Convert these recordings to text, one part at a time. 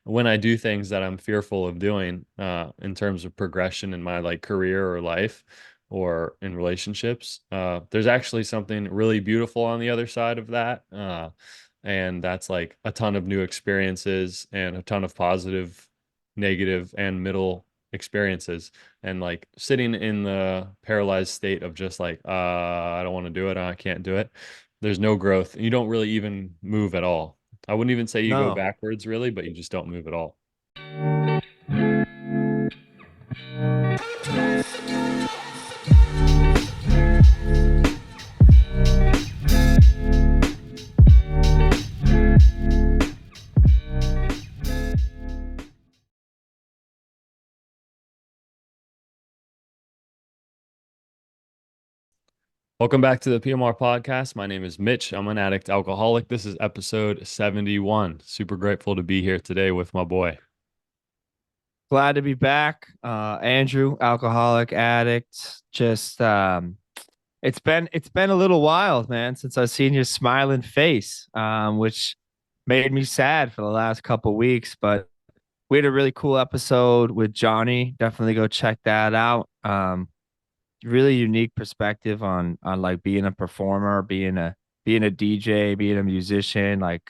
when I do things that I'm fearful of doing, in terms of progression in my like career or life or in relationships, there's actually something really beautiful on the other side of that. And that's like a ton of new experiences and a ton of positive, negative, and middle experiences. And like sitting in the paralyzed state of just like, I don't want to do it, I can't do it. There's no growth. You don't really even move at all. I wouldn't even say you go No. backwards really, but you just don't move at all. Welcome back to the PMR podcast. My name is Mitch. I'm an addict alcoholic. This is episode 71. Super grateful to be here today with my boy. Glad to be back. Andrew, alcoholic addict. Just it's been a little while, man, since I've seen your smiling face, which made me sad for the last couple weeks. But we had a really cool episode with Johnny. Definitely go check that out. Really unique perspective on like being a performer, being a DJ, being a musician, like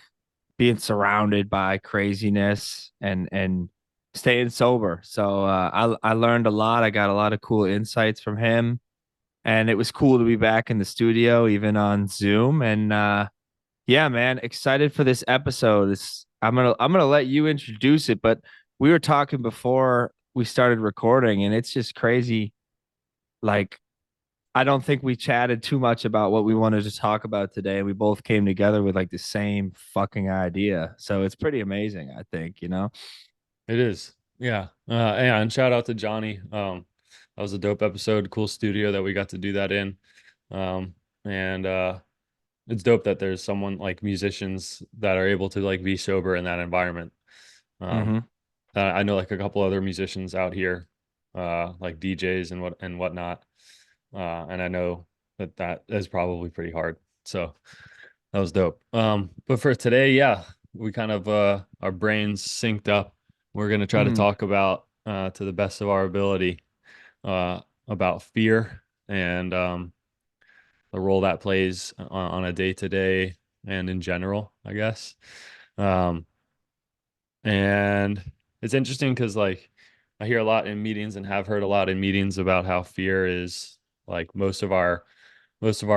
being surrounded by craziness and staying sober. So I learned a lot. I got a lot of cool insights from him, and it was cool to be back in the studio, even on Zoom. And yeah, man, excited for this episode. I'm gonna let you introduce it, but we were talking before we started recording, and it's just crazy. Like I don't think we chatted too much about what we wanted to talk about today. We both came together with like the same fucking idea. So it's pretty amazing, I think, you know? It is. Yeah. Yeah. And shout out to Johnny. That was a dope episode. Cool studio that we got to do that in. And it's dope that there's someone like musicians that are able to like be sober in that environment. Um, Mm-hmm. I know like a couple other musicians out here, like DJs and whatnot. And I know that that is probably pretty hard. So that was dope. But for today, yeah, we kind of our brains synced up. We're gonna try to Mm, talk about to the best of our ability uh about fear and the role that plays on a day to day and in general, I guess. Um, and it's interesting because like I hear a lot in meetings and have heard a lot in meetings about how fear is like most of our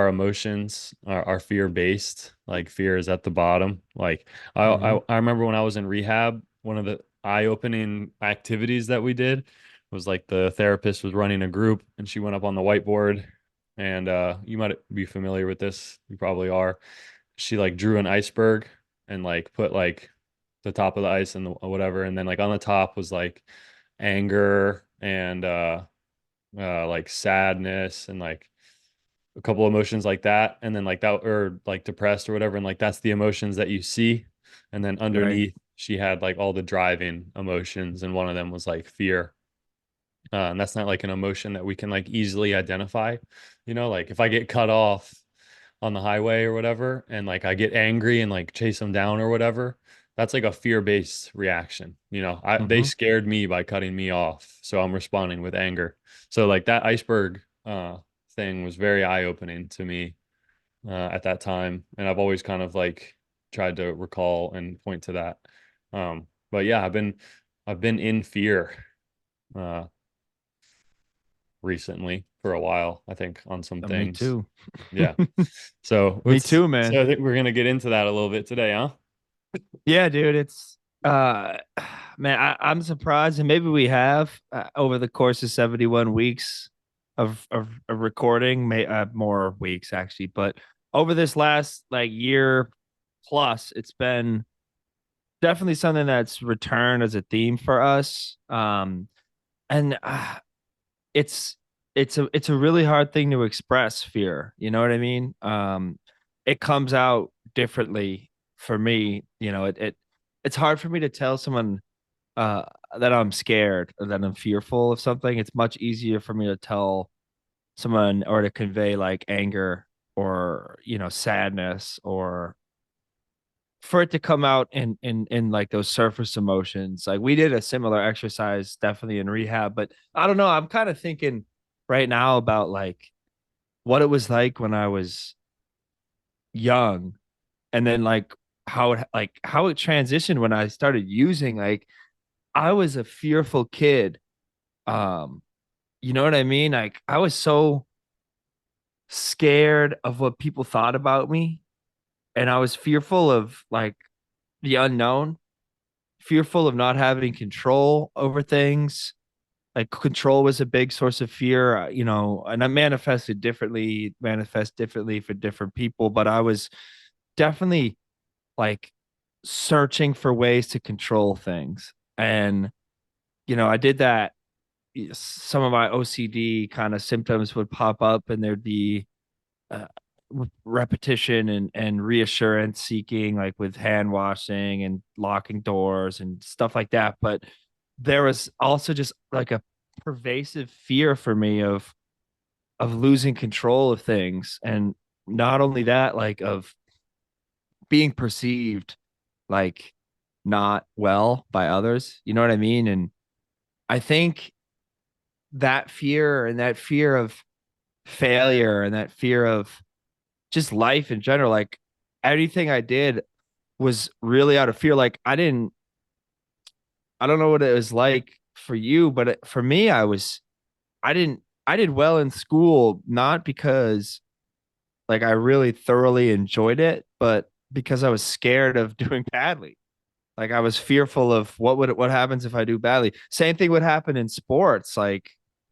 emotions are fear based. Like fear is at the bottom. Like mm-hmm. I remember when I was in rehab, one of the eye-opening activities that we did was like the therapist was running a group and she went up on the whiteboard and you might be familiar with this. You probably are. She like drew an iceberg and like put like the top of the ice and the, whatever, and then like on the top was like anger and like sadness and like a couple emotions like that, and then like that or like depressed or whatever, and like that's the emotions that you see, and then Right. underneath she had like all the driving emotions, and one of them was like fear. And that's not like an emotion that we can like easily identify, like if I get cut off on the highway or whatever, and like I get angry and like chase them down or whatever, that's like a fear-based reaction. They Mm-hmm. scared me by cutting me off, so I'm responding with anger. So like that iceberg thing was very eye-opening to me at that time, and I've always kind of like tried to recall and point to that. But yeah, I've been in fear uh recently for a while, I think, on some Me things. too. Yeah. So Me let's too, man. so I think we're gonna get into that a little bit today, huh? Yeah, dude, it's uh man, I'm surprised, and maybe we have over the course of 71 weeks of recording, may more weeks actually, but over this last like year plus, it's been definitely something that's returned as a theme for us. And it's it's a really hard thing to express fear. You know what I mean? It comes out differently for me. It's hard for me to tell someone uh that I'm scared or that I'm fearful of something. It's much easier for me to tell someone or to convey like anger or sadness or for it to come out in like those surface emotions. Like we did a similar exercise definitely in rehab, but I don't know. I'm kind of thinking right now about like what it was like when I was young, and then like how it transitioned when I started using. Like I was a fearful kid. Um, you know what I mean? Like I was so scared of what people thought about me, and I was fearful of like the unknown, fearful of not having control over things. Like control was a big source of fear, and I manifest differently for different people, but I was definitely like searching for ways to control things. And, I did that. Some of my OCD kind of symptoms would pop up, and there'd be uh, repetition and reassurance seeking, like with hand washing and locking doors and stuff like that. But there was also just like a pervasive fear for me of losing control of things, and not only that, like of being perceived like not well by others. You know what I mean? And I think that fear of failure and that fear of just life in general, like everything I did was really out of fear. Like I don't know what it was like for you, but for me, I did well in school, not because like I really thoroughly enjoyed it, but because I was scared of doing badly. Like I was fearful of what happens if I do badly. Same thing would happen in sports. Like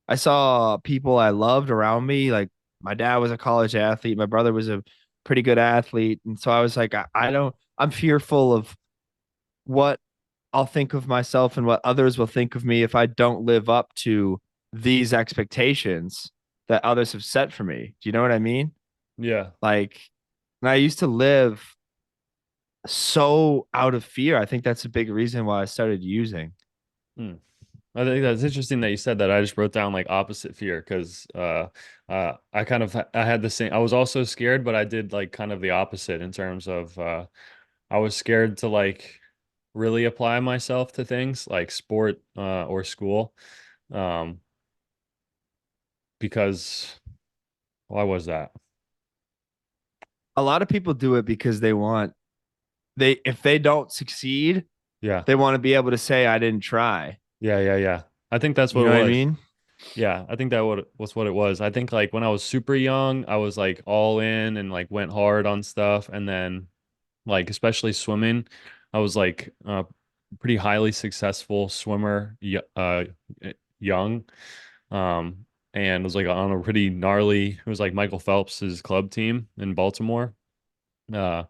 I saw people I loved around me. Like my dad was a college athlete, my brother was a pretty good athlete, and so I was like, I don't. I'm fearful of what I'll think of myself and what others will think of me if I don't live up to these expectations that others have set for me. Do you know what I mean? Yeah. Like, and I used to live so out of fear. I think that's a big reason why I started using. Hmm. I think that's interesting that you said that. I just wrote down like opposite fear because I kind of I had the same. I was also scared, but I did like kind of the opposite in terms of I was scared to like really apply myself to things like sport or school um, because why was that? A lot of people do it because they if they don't succeed, Yeah, they want to be able to say I didn't try. yeah. I think that's You what it know what I was. mean? Yeah, I think that was what it was. I think like when I was super young, I was like all in and like went hard on stuff, and then like especially swimming. I was like a pretty highly successful swimmer, young, um, and was like on a pretty gnarly. It was like Michael Phelps's club team in Baltimore. Uh,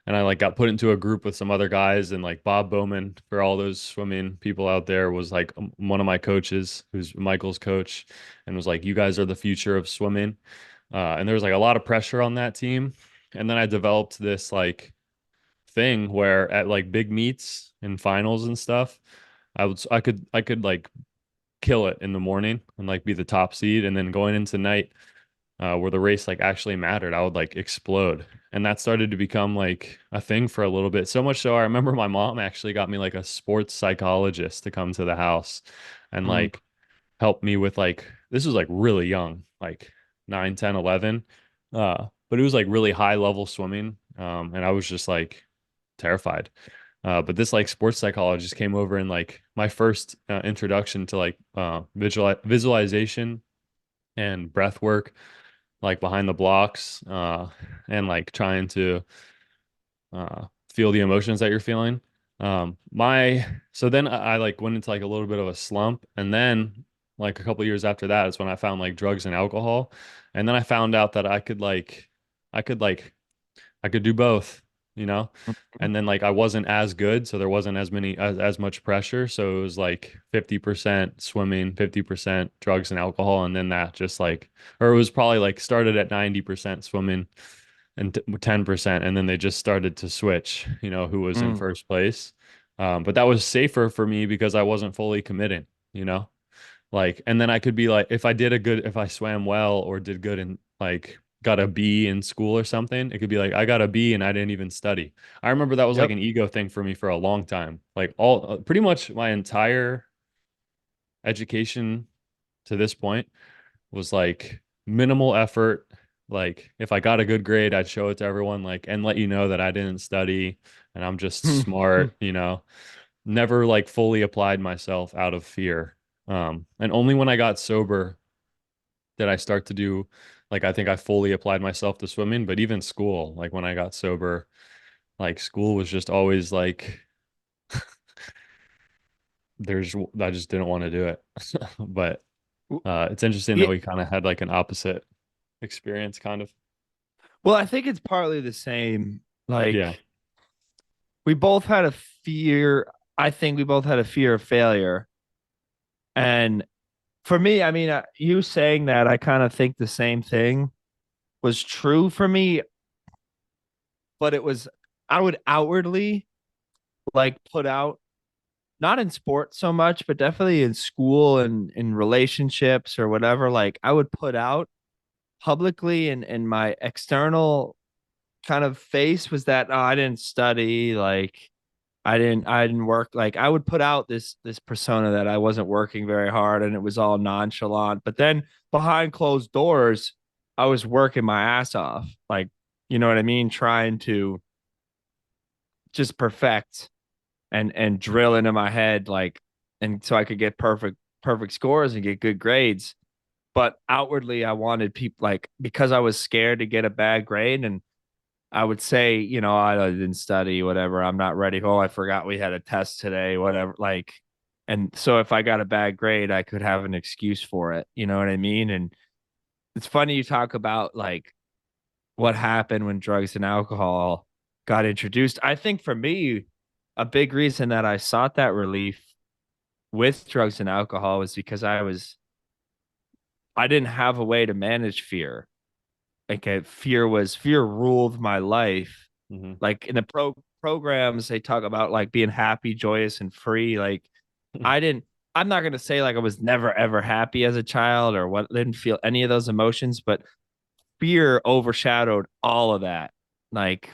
and I like got put into a group with some other guys, and like Bob Bowman, for all those swimming people out there, was like one of my coaches, who's Michael's coach, and was like, "You guys are the future of swimming." And there was like a lot of pressure on that team. And then I developed this like thing where at like big meets and finals and stuff, I could like kill it in the morning and like be the top seed, and then going into night where the race like actually mattered, I would like explode. And that started to become like a thing for a little bit. So much so I remember my mom actually got me like a sports psychologist to come to the house and Mm. like help me with like this was like really young, like 9, 10, 11. But it was like really high level swimming. And I was just like terrified. But this like sports psychologist came over and like my first introduction to like visualization and breath work, like behind the blocks, and like trying to feel the emotions that you're feeling. My so then I like went into like a little bit of a slump, and then like a couple years after that is when I found like drugs and alcohol, and then I found out that I could like I could do both, you know? And then like I wasn't as good, so there wasn't as much pressure. So it was like 50% swimming, 50% drugs and alcohol. And then that just like, or it was probably like started at 90% swimming and 10%. And then they just started to switch, who was in Mm. first place. But that was safer for me because I wasn't fully committing, you know? Like, and then I could be like, if I swam well or did good and like got a B in school or something, it could be like I got a B and I didn't even study. I remember that was like Yep. an ego thing for me for a long time. Like all pretty much my entire education to this point was like minimal effort. Like if I got a good grade, I'd show it to everyone, like, and let you know that I didn't study and I'm just smart, you know. Never like fully applied myself out of fear. And only when I got sober did I start to do, like, I think I fully applied myself to swimming, but even school, like when I got sober, like school was just always like, I just didn't want to do it. But it's interesting that Yeah. we kind of had like an opposite experience, kind of. Well, I think it's partly the same. Yeah. Like we both had a fear. I think we both had a fear of failure. And for me, I mean, you saying that, I kind of think the same thing was true for me, but I would outwardly like put out, not in sports so much, but definitely in school and in relationships or whatever. Like I would put out publicly, and my external kind of face was that, oh, I didn't study, like I didn't work. Like I would put out this persona that I wasn't working very hard and it was all nonchalant. But then behind closed doors, I was working my ass off. Like, you know what I mean? Trying to just perfect and drill into my head, like, and so I could get perfect scores and get good grades. But outwardly I wanted people, like, because I was scared to get a bad grade, and I would say, I didn't study, whatever. I'm not ready. Oh, I forgot we had a test today, whatever. Like, and so if I got a bad grade, I could have an excuse for it. You know what I mean? And it's funny you talk about like what happened when drugs and alcohol got introduced. I think for me, a big reason that I sought that relief with drugs and alcohol was because I didn't have a way to manage fear. Like fear ruled my life. Hmm. Like in the programs, they talk about like being happy, joyous, and free. Like I didn't. I'm not gonna say like I was never ever happy as a child or what. Didn't feel any of those emotions, but fear overshadowed all of that. Like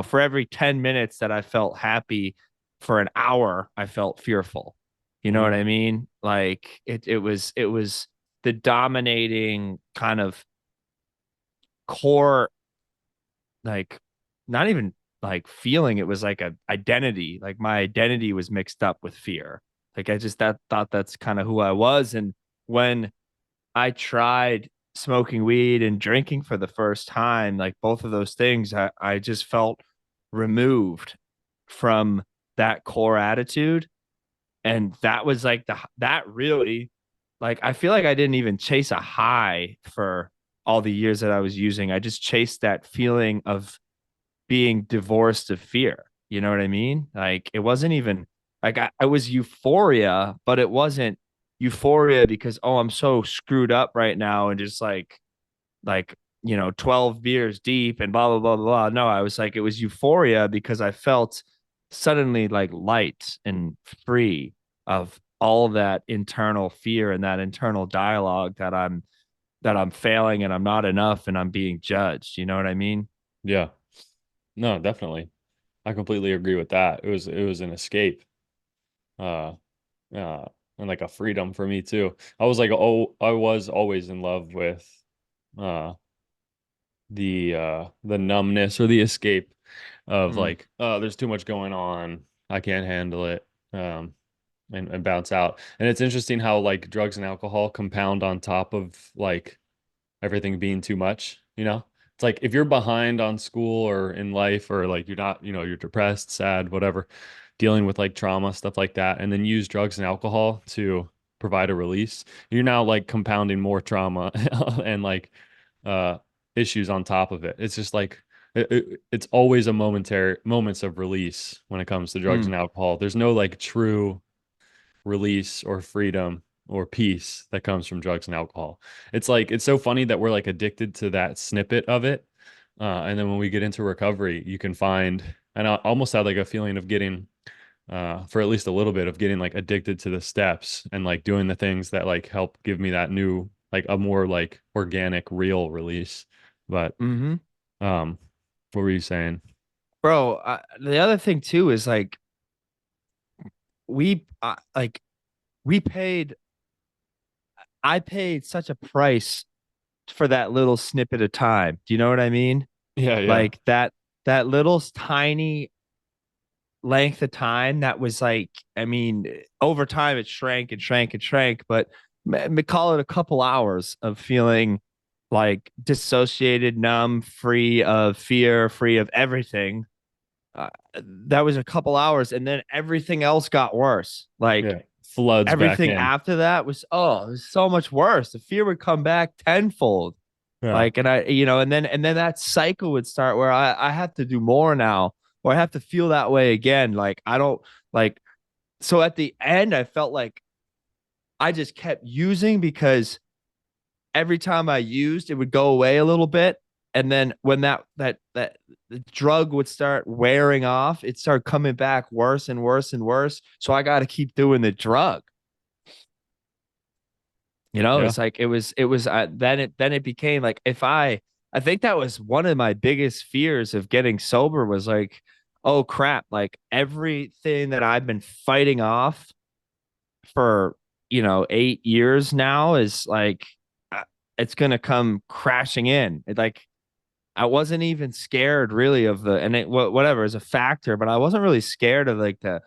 for every 10 minutes that I felt happy, for an hour I felt fearful. You know Hmm. what I mean? Like it was the dominating kind of core, like, not even like feeling. It was like a identity. Like my identity was mixed up with fear. Like I just that thought that's kind of who I was. And when I tried smoking weed and drinking for the first time, like both of those things, I just felt removed from that core attitude. And that was like that really, like, I feel like I didn't even chase a high for all the years that I was using. I just chased that feeling of being divorced of fear. You know what I mean? Like it wasn't even like I was euphoria, but it wasn't euphoria because, oh, I'm so screwed up right now and just like 12 beers deep and blah blah blah blah. No, I was like, it was euphoria because I felt suddenly like light and free of all that internal fear and that internal dialogue that I'm failing and I'm not enough and I'm being judged. You know what I mean? Yeah. No, definitely. I completely agree with that. It was an escape. Uh, uh, and like a freedom for me too. I was like, oh, I was always in love with uh the numbness or the escape of Mm. like, oh, there's too much going on. I can't handle it. And bounce out. And it's interesting how like drugs and alcohol compound on top of like everything being too much, you know? It's like if you're behind on school or in life or like you're not, you're depressed, sad, whatever, dealing with like trauma, stuff like that, and then use drugs and alcohol to provide a release, you're now like compounding more trauma and like uh issues on top of it. It's just like it's always a momentary moments of release when it comes to drugs Mm. and alcohol. There's no like true release or freedom or peace that comes from drugs and alcohol. It's like it's so funny that we're like addicted to that snippet of it. And then when we get into recovery, you can find, and I almost had like a feeling of getting, for at least a little bit of getting like addicted to the steps and like doing the things that like help give me that new, like a more like organic, real release. But Mm-hmm. um, what were you saying? Bro, the other thing too is like like we paid I paid such a price for that little snippet of time. Do you know what I mean? Yeah, yeah, Like that little tiny length of time that was like, I mean, over time it shrank and shrank and shrank, but call it a couple hours of feeling like dissociated, numb, free of fear, free of everything. That was a couple hours, and then everything else got worse. Like yeah. Floods back everything in. after that was, oh, it was so much worse. The fear would come back tenfold. Yeah, Like, and and then that cycle would start where I have to do more now, or I have to feel that way again. Like I don't like so at the end I felt like I just kept using because every time I used, it would go away a little bit. And then when that the drug would start wearing off, it started coming back worse and worse and worse. So I got to keep doing the drug. yeah, It's like it was then it became like if I think that was one of my biggest fears of getting sober was like, oh crap, like everything that I've been fighting off for 8 years now is like uh, it's gonna come crashing in. Like I wasn't even scared really of the and it whatever is a factor, but I wasn't really scared of like the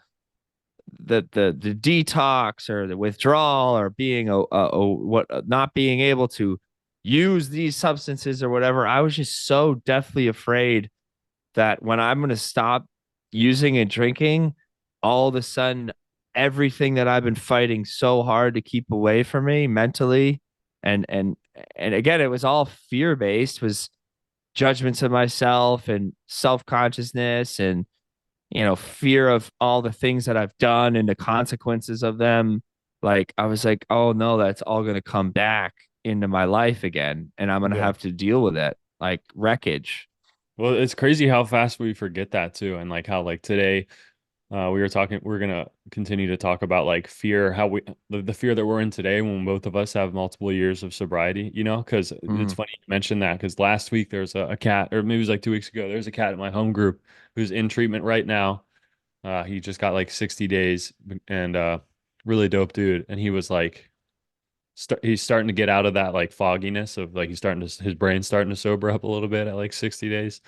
detox or the withdrawal or being what not being able to use these substances or whatever. I was just so deathly afraid that when I'm going to stop using and drinking, all of a sudden everything that I've been fighting so hard to keep away from me mentally and and and again it was all fear based was judgments of myself and self-consciousness and fear of all the things that I've done and the consequences of them. Like I was like, oh no, that's all going to come back into my life again and I'm going to yeah. have to deal with it like wreckage. Well, it's crazy how fast we forget that too, and like how like today we're gonna continue to talk about like fear, how the fear that we're in today when both of us have multiple years of sobriety, because it's Mm, funny you mentioned that because last week there's a cat, or maybe it was like 2 weeks ago, there's a cat in my home group who's in treatment right now. He just got like 60 days and really dope dude. And he was like, he's starting to get out of that like fogginess of like his brain's starting to sober up a little bit at like 60 days.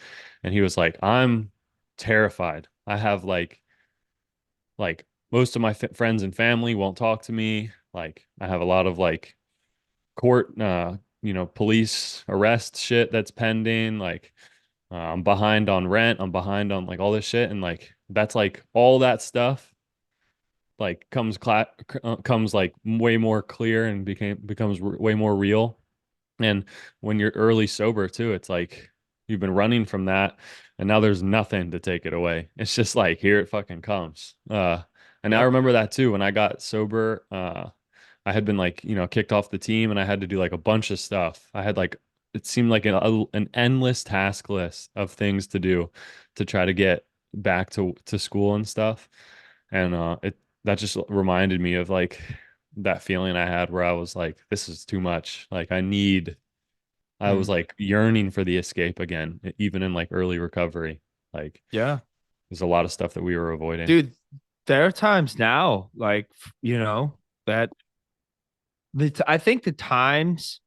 And he was like, I'm terrified. I have like most of my friends and family won't talk to me. Like I have a lot of like court, police arrest shit that's pending. Like I'm behind on rent. I'm behind on like all this shit. And like, that's like all that stuff like comes like way more clear and becomes way more real. And when you're early sober too, it's like you've been running from that and now there's nothing to take it away. It's just like here it fucking comes. And I yep. remember that too when I got sober. I had been like, kicked off the team and I had to do like a bunch of stuff. I had like it seemed like an endless task list of things to do to try to get back to school and stuff. And it that just reminded me of like that feeling I had where I was like, this is too much. Like I was Mm, like yearning for the escape again, even in like early recovery. Like yeah. there's a lot of stuff that we were avoiding. Dude, there are times now, like, that I think the times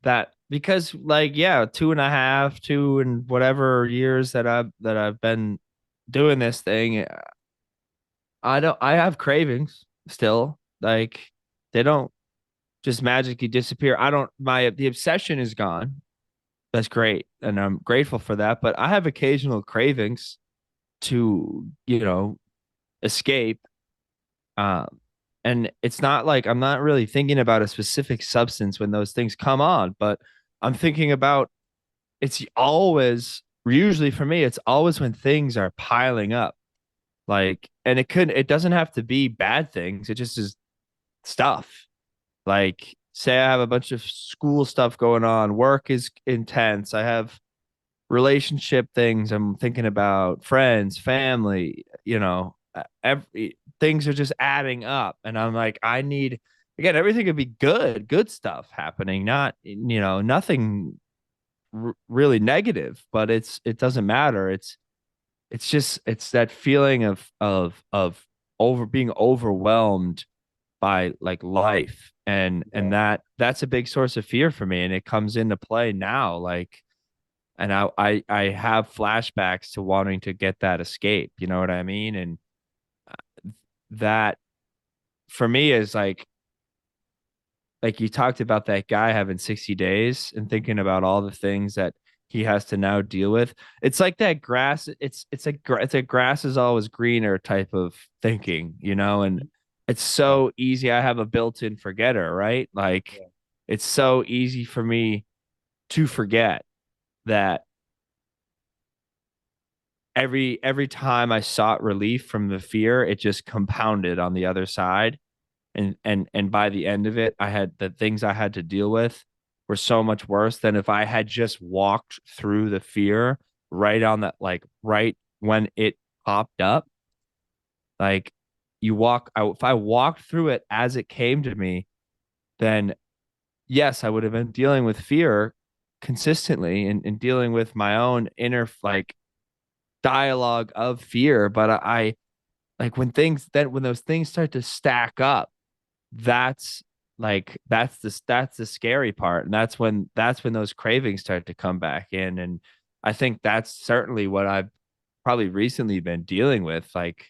that because like yeah 2.5 2 and whatever years that I've been doing this thing I have cravings still like they don't just magically disappear. I don't my the obsession is gone. That's great and I'm grateful for that, but I have occasional cravings to escape. um and it's not like I'm not really thinking about a specific substance when those things come on, but I'm thinking about it's always usually for me it's always when things are piling up like and it doesn't have to be bad things, it just is stuff. Like say I have a bunch of school stuff going on, work is intense, I have relationship things I'm thinking about, friends, family, every things are just adding up and I'm like I need again everything could be good stuff happening, not nothing really negative, but it doesn't matter. It's just it's that feeling of over being overwhelmed by like life, and Yeah. that's a big source of fear for me, and it comes into play now. Like, and I have flashbacks to wanting to get that escape. You know what I mean? And that for me is like you talked about that guy having 60 days and thinking about all the things that he has to now deal with. It's like that grass. It's a grass is always greener type of thinking, you know, and it's Yeah. so easy. I have a built-in forgetter, right? Like Yeah. it's so easy for me to forget that every time I sought relief from the fear, it just compounded on the other side. And by the end of it, I had the things I had to deal with were so much worse than if I had just walked through the fear right on that, like right when it popped up. Like if I walked through it as it came to me, then yes, I would have been dealing with fear consistently and dealing with my own inner like dialogue of fear. But I like when those things start to stack up, that's that's the scary part, and that's when those cravings start to come back in. And I think that's certainly what I've probably recently been dealing with, like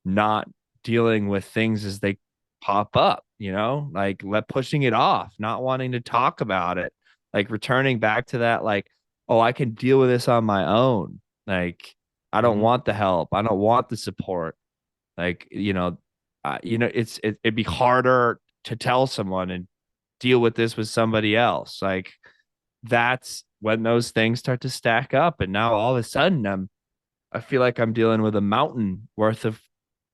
not dealing with things as they pop up, you know, like pushing it off, not wanting to talk about it, like returning back to that, like, oh, I can deal with this on my own. Like, I don't Mhm. want the help, I don't want the support. Like, it'd be harder to tell someone and deal with this with somebody else. Like that's when those things start to stack up, and now all of a sudden I feel like I'm dealing with a mountain worth of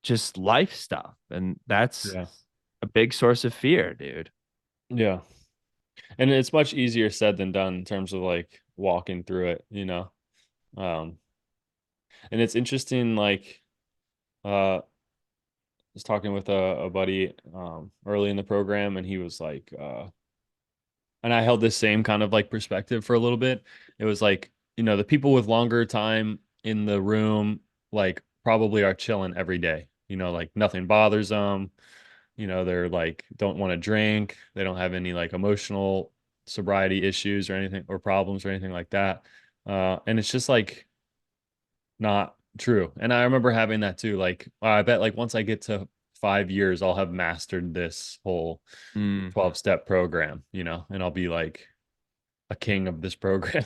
just life stuff, and that's Yeah. a big source of fear, dude. Yeah. And it's much easier said than done in terms of like walking through it, Um, and it's interesting, like, I was talking with a buddy early in the program, and he was like, and I held this same kind of like perspective for a little bit. It was like, the people with longer time in the room, like, probably are chilling every day, like nothing bothers them. They're like, don't want to drink. They don't have any like emotional sobriety issues or anything or problems or anything like that. And it's just like not true. And I remember having that too. Like, I bet like once I get to 5 years, I'll have mastered this whole Mm. 12-step program, and I'll be like a king of this program,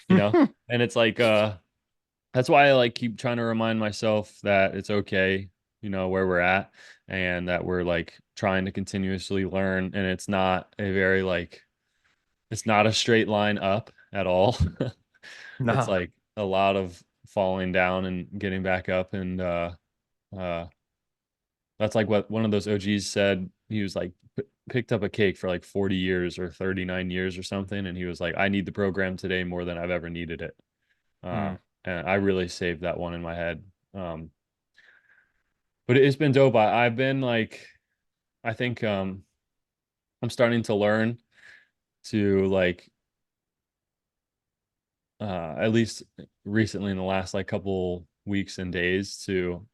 you know? And it's like, that's why I like keep trying to remind myself that it's okay, where we're at, and that we're like trying to continuously learn. And it's not a straight line up at all. It's No. like a lot of falling down and getting back up. And uh, that's like what one of those OGs said. He was like, picked up a cake for like 40 years or 39 years or something. And he was like, I need the program today more than I've ever needed it. Uh, Mm. and I really saved that one in my head. But it's been dope. I've been like, I think I'm starting to learn to like, at least recently in the last like couple weeks and days to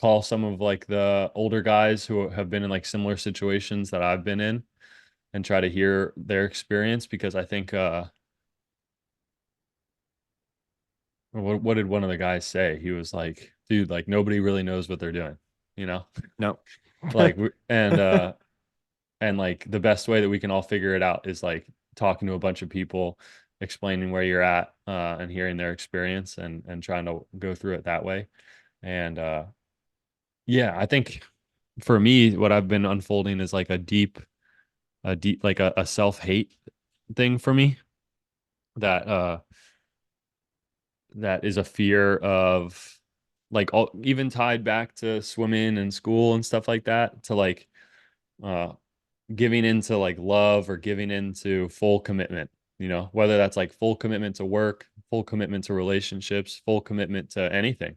call some of like the older guys who have been in like similar situations that I've been in and try to hear their experience, because I think what did one of the guys say? He was like, dude, like nobody really knows what they're doing, you know? No. Like and like the best way that we can all figure it out is like talking to a bunch of people, explaining where you're at, and hearing their experience, and trying to go through it that way. And yeah, I think for me, what I've been unfolding is like a deep like a self-hate thing for me, that that is a fear of like all, even tied back to swimming and school and stuff like that, to like uh giving into like love or giving into full commitment, whether that's like full commitment to work, full commitment to relationships, full commitment to anything.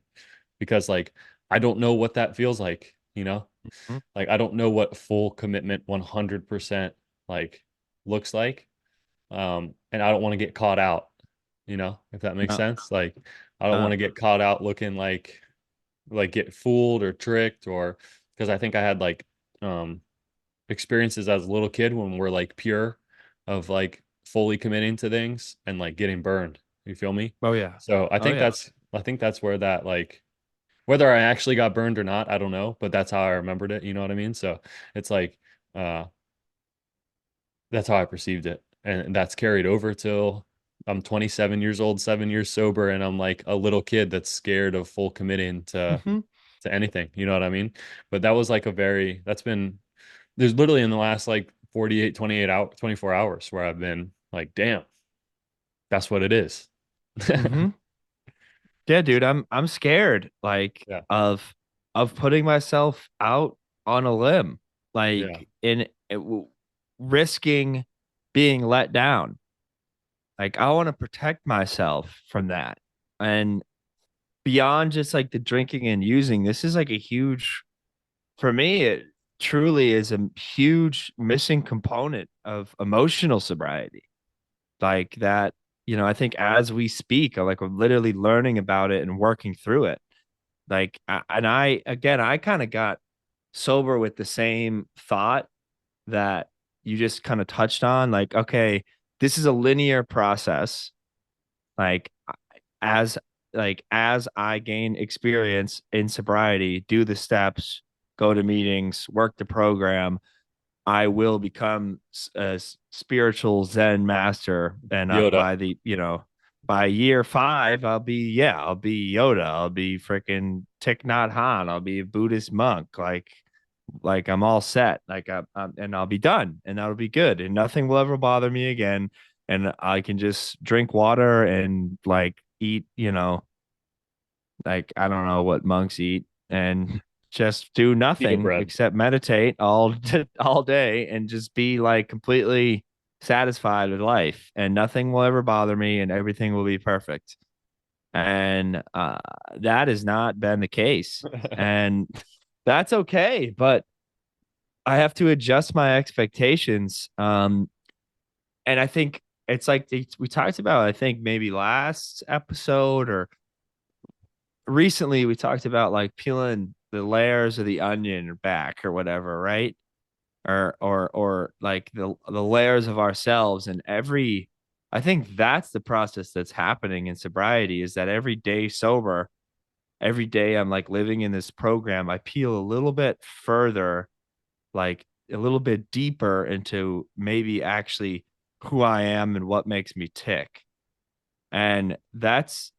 Because like I don't know what that feels like, Mhm. like I don't know what full commitment 100% like looks like. And I don't want to get caught out, if that makes Uh, sense. Like I don't uh, want to get caught out looking like get fooled or tricked, or because I think I had like um experiences as a little kid when we're like pure of like fully committing to things and like getting burned. You feel me? oh yeah. So Oh yeah. I think that's where that like whether I actually got burned or not, I don't know, but that's how I remembered it, you know what I mean? So it's like uh that's how I perceived it. And that's carried over till I'm 27 years old, 7 years sober, and I'm like a little kid that's scared of full committing Hmm. to anything. You know what I mean? But that was like that's been there's literally in the last like 48, 28 out 24 hours where I've been like, damn, that's what it is. Hmm. Yeah, dude, I'm scared like Yeah. of putting myself out on a limb, Yeah. like risking being let down. Like I want to protect myself from that. And beyond just like the drinking and using, this is like a huge, for me, it truly is a huge missing component of emotional sobriety. Like that, I think as we speak, I'm like we're literally learning about it and working through it. Like, and again, I kind of got sober with the same thought that you just kind of touched on. Like, okay, this is a linear process. Like, as as I gain experience in sobriety, do the steps, go to meetings, work the program, I will become a spiritual Zen master. And Yoda. by year 5, I'll be Yoda. I'll be freaking Thich Nhat Hanh. I'll be a Buddhist monk. Like I'm all set. And I'll be done, and that'll be good, and nothing will ever bother me again. And I can just drink water and like eat, like I don't know what monks eat, and just do Pita nothing bread. except meditate all day and just be like completely satisfied with life, and nothing will ever bother me and everything will be perfect. And that has not been the case, and that's okay, but I have to adjust my expectations. And I think it's like we talked about, I think maybe last episode or recently we talked about like peeling the layers of the onion back or whatever, right? Or like the layers of ourselves. And I think that's the process that's happening in sobriety, is that every day sober, every day I'm like living in this program, I peel a little bit further, like a little bit deeper into maybe actually who I am and what makes me tick. And that's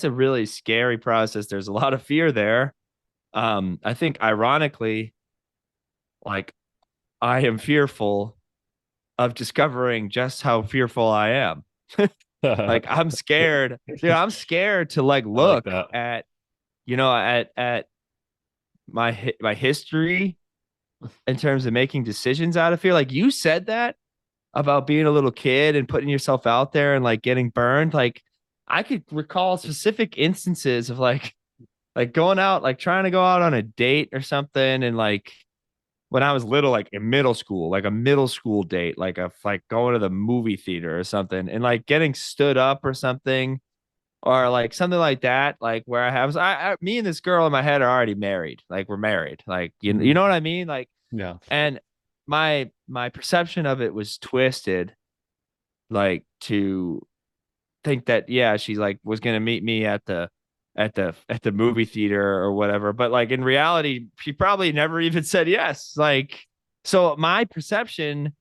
a really scary process. There's a lot of fear there. I think ironically, like I am fearful of discovering just how fearful I am. Like I I'm scared. Dude, I'm scared to like like look that. at, at my history in terms of making decisions out of fear. Like you said that about being a little kid and putting yourself out there and like getting burned. Like I could recall specific instances of like going out, like trying to go out on a date or something, and like when I was little, like in middle school, like a middle school date, like going to the movie theater or something, and like getting stood up or something, or like something like that, like where me and this girl in my head are already married, like we're married, like you Mhm. know what I mean, like, Yeah. and my perception of it was twisted, like to think that yeah, she like was gonna meet me at the movie theater or whatever. But like in reality, she probably never even said yes. Like, so my perception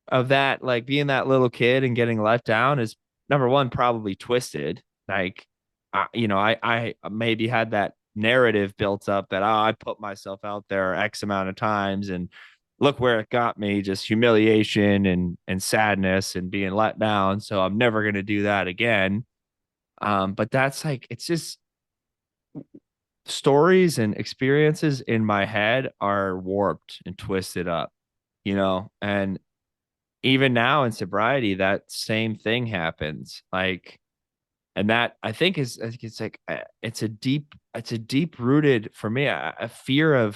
of that, like being that little kid and getting let down, is number one, probably twisted. Like, I maybe had that narrative built up that, oh, I put myself out there X amount of times and look where it got me, just humiliation and sadness and being let down. So I'm never going to do that again. But that's like, it's just stories and experiences in my head are warped and twisted up, and even now in sobriety, that same thing happens. Like, and that I think it's like, it's a deep rooted for me, a fear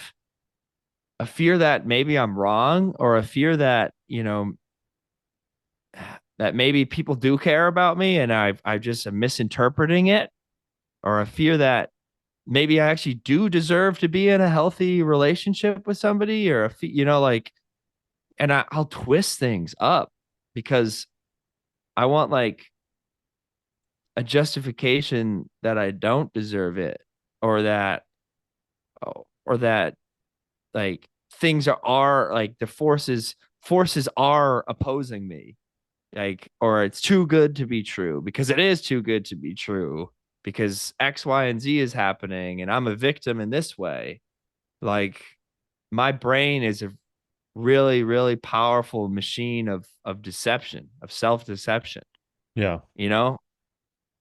that maybe I'm wrong, or a fear that, that maybe people do care about me and I just am misinterpreting it, or a fear that maybe I actually do deserve to be in a healthy relationship with somebody, or like, and I'll twist things up because I want like a justification that I don't deserve it, or that, or that like things are like the forces are opposing me, like, or it's too good to be true because it is too good to be true because X, Y, and Z is happening and I'm a victim in this way. Like, my brain is a really, really powerful machine of deception, of self-deception, Yeah. you know?